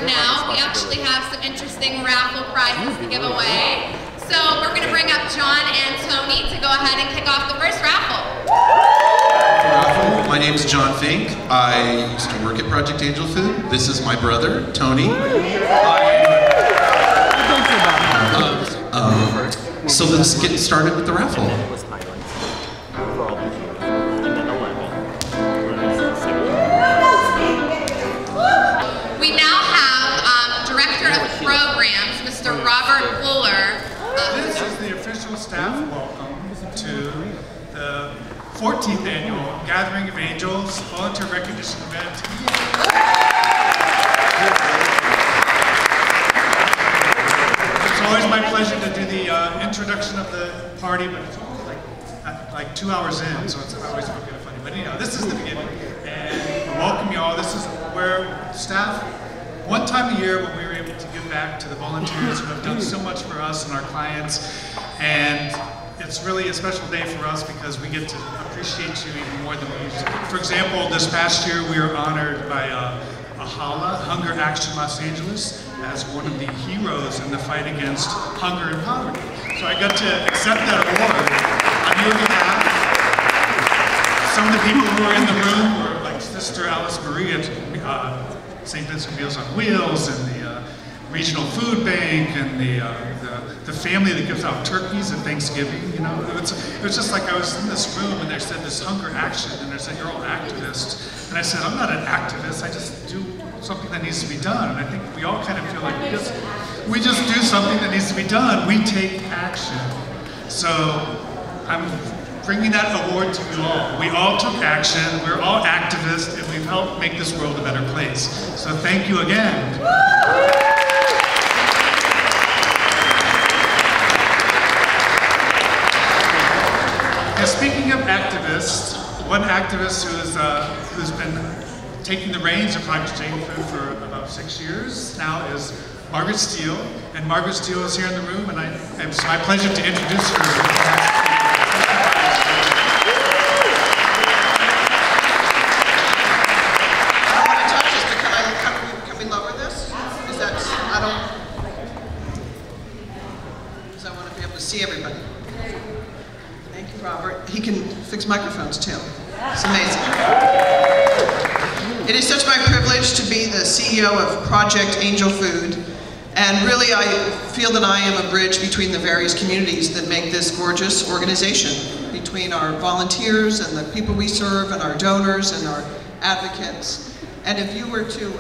now, we actually have some interesting raffle prizes to give away. So we're going to bring up John and Tony to go ahead and kick off the first raffle. My name is John Fink. I used to work at Project Angel Food. This is my brother, Tony. So let's get started with the raffle. We now have Director of Programs, Mr. Robert Fuller. This is the official staff welcome to the 14th annual Gathering of Angels volunteer recognition event. It's always my pleasure to do the introduction of the party, but it's always like 2 hours in, so it's always kind of funny. But anyhow, this is the beginning, and welcome you all. This is where staff, one time a year when we were able to give back to the volunteers who have done so much for us and our clients, and it's really a special day for us because we get to appreciate you even more than we used to. For example, this past year we were honored by AHALA, Hunger Action Los Angeles, as one of the heroes in the fight against hunger and poverty. So I got to accept that award on your behalf. Some of the people who were in the room were like Sister Alice Marie at St. Vincent Meals on Wheels, and the Regional Food Bank, and the family that gives out turkeys at Thanksgiving. You know, it was just like I was in this room and they said this hunger action, and they said, you're all activists. And I said, I'm not an activist, I just do something that needs to be done. And I think we all kind of feel like we just do something that needs to be done. We take action. So I'm bringing that award to you all. We all took action, we're all activists, and we've helped make this world a better place. So thank you again. And speaking of activists, one activist who's been taking the reins of Project Angel Food for about 6 years now is Margaret Steele. And Margaret Steele is here in the room, and it's my pleasure to introduce her. See everybody. Thank you, Robert. He can fix microphones too. It's amazing. It is such my privilege to be the CEO of Project Angel Food, and really I feel that I am a bridge between the various communities that make this gorgeous organization, between our volunteers and the people we serve and our donors and our advocates. And if you were to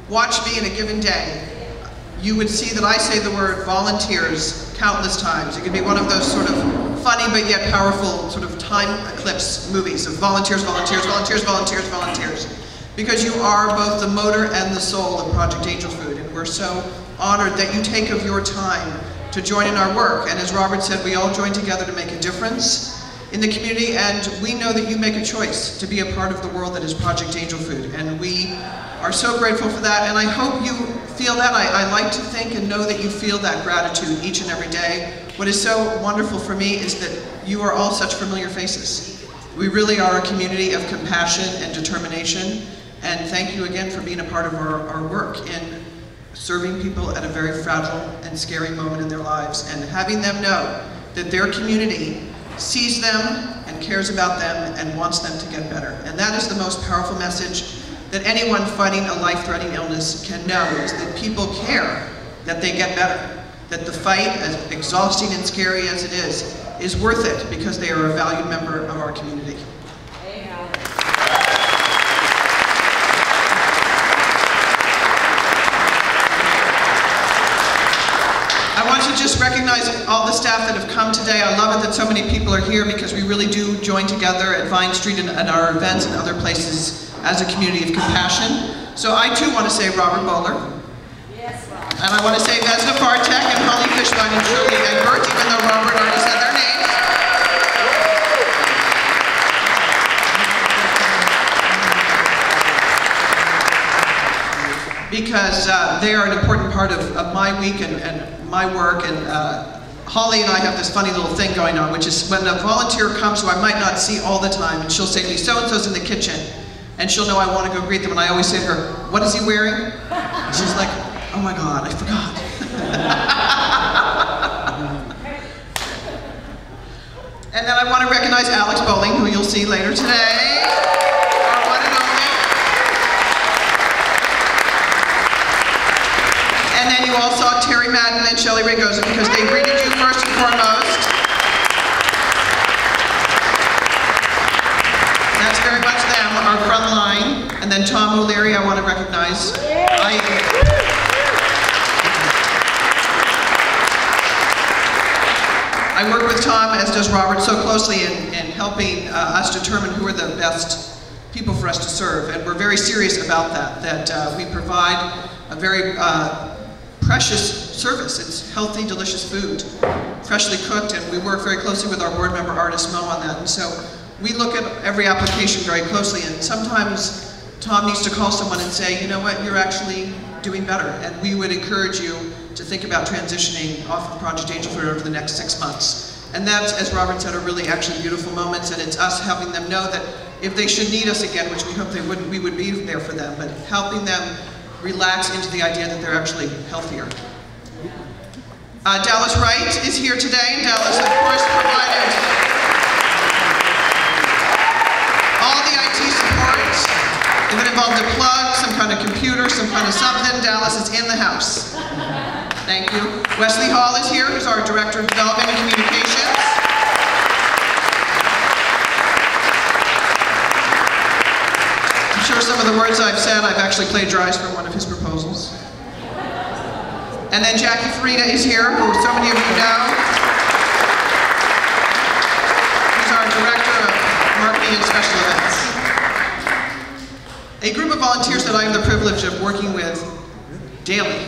watch me in a given day, you would see that I say the word volunteers countless times. It could be one of those sort of funny but yet powerful sort of time eclipse movies of volunteers, volunteers, volunteers, volunteers, volunteers. Because you are both the motor and the soul of Project Angel Food, and we're so honored that you take of your time to join in our work. And as Robert said, we all join together to make a difference in the community, and we know that you make a choice to be a part of the world that is Project Angel Food, and we are so grateful for that, and I hope you feel that. I like to think and know that you feel that gratitude each and every day. What is so wonderful for me is that you are all such familiar faces. We really are a community of compassion and determination, and thank you again for being a part of our work in serving people at a very fragile and scary moment in their lives, and having them know that their community sees them and cares about them and wants them to get better. And that is the most powerful message that anyone fighting a life-threatening illness can know, is that people care that they get better, that the fight, as exhausting and scary as it is worth it because they are a valued member of our community. I want to just recognize all the staff that have come today. I love it that so many people are here because we really do join together at Vine Street and our events and other places as a community of compassion. So I too want to say Robert Bowler. Yes, Rob. And I want to say Vesna Fartek and Holly Fishbein and Julie Egbert, even though Robert already said their names. Because they are an important part of my week and my work, and Holly and I have this funny little thing going on, which is when a volunteer comes who I might not see all the time, and she'll say to me, so-and-so's in the kitchen. and she'll know I want to go greet them, and I always say to her, "What is he wearing?" And she's like, "Oh my God, I forgot." And then I want to recognize Alex Bowling, who you'll see later today, our one and only. And then you all saw Terry Madden and Shelley Ragosa because they greeted you first and foremost. That's very much them, our front line. And then Tom O'Leary, I want to recognize. I work with Tom, as does Robert, so closely in helping us determine who are the best people for us to serve. And we're very serious about that we provide a very precious service. It's healthy, delicious food, freshly cooked, and we work very closely with our board member, artist Mo, on that. And so we look at every application very closely, and sometimes Tom needs to call someone and say, you know what, you're actually doing better, and we would encourage you to think about transitioning off of Project Angel Food over the next 6 months. And that's, as Robert said, are really actually beautiful moments, and it's us helping them know that if they should need us again, which we hope they wouldn't, we would be there for them, but helping them relax into the idea that they're actually healthier. Dallas Wright is here today, and Dallas, of course, provided all the IT support. If it involved a plug, some kind of computer, some kind of something, Dallas is in the house. Thank you. Wesley Hall is here, who's our Director of Development and Communications. I'm sure some of the words I've said, I've actually plagiarized from one of his proposals. And then Jackie Farina is here, who so many of you know. Who's our Director of Marketing and Special Events. A group of volunteers that I have the privilege of working with daily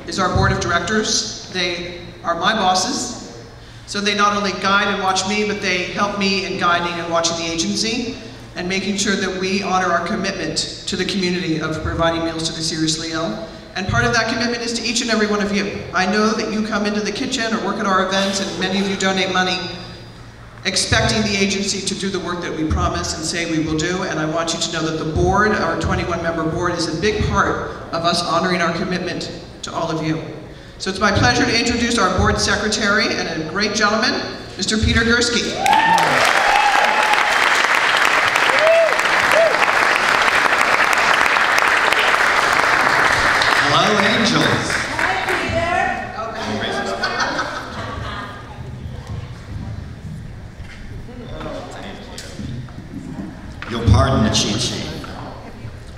is our board of directors. They are my bosses, so they not only guide and watch me, but they help me in guiding and watching the agency and making sure that we honor our commitment to the community of providing meals to the seriously ill. And part of that commitment is to each and every one of you. I know that you come into the kitchen or work at our events, and many of you donate money expecting the agency to do the work that we promise and say we will do, and I want you to know that the board, our 21-member board, is a big part of us honoring our commitment to all of you. So it's my pleasure to introduce our board secretary and a great gentleman, Mr. Peter Gursky. Hello, angels. You'll pardon the cheat sheet.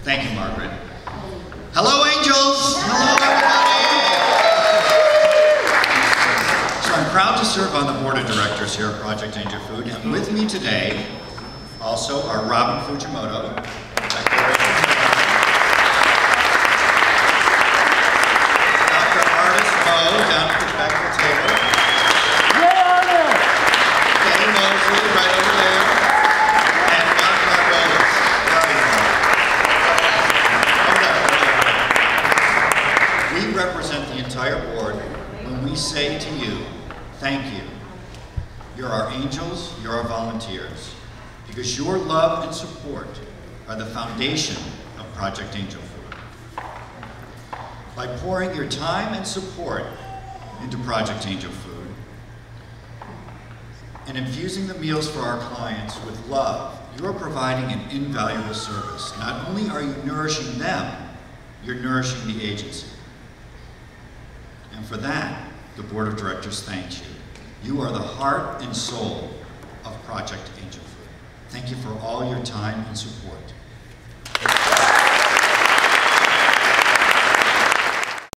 Thank you, Margaret. Hello, angels. Hello, everybody. So I'm proud to serve on the board of directors here at Project Angel Food, and with me today also are Robin Fujimoto, Dr. Artist Mo down at the back of the table, Kenny Mosley right over there, and Dr. Rose. We represent the entire board when we say to you, thank you. You're our angels, you're our volunteers, because your love and support are the foundation of Project Angel Food. By pouring your time and support into Project Angel Food and infusing the meals for our clients with love, you're providing an invaluable service. Not only are you nourishing them, you're nourishing the agency. And for that, the board of directors thanks you. You are the heart and soul of Project Angel Food. Thank you for all your time and support.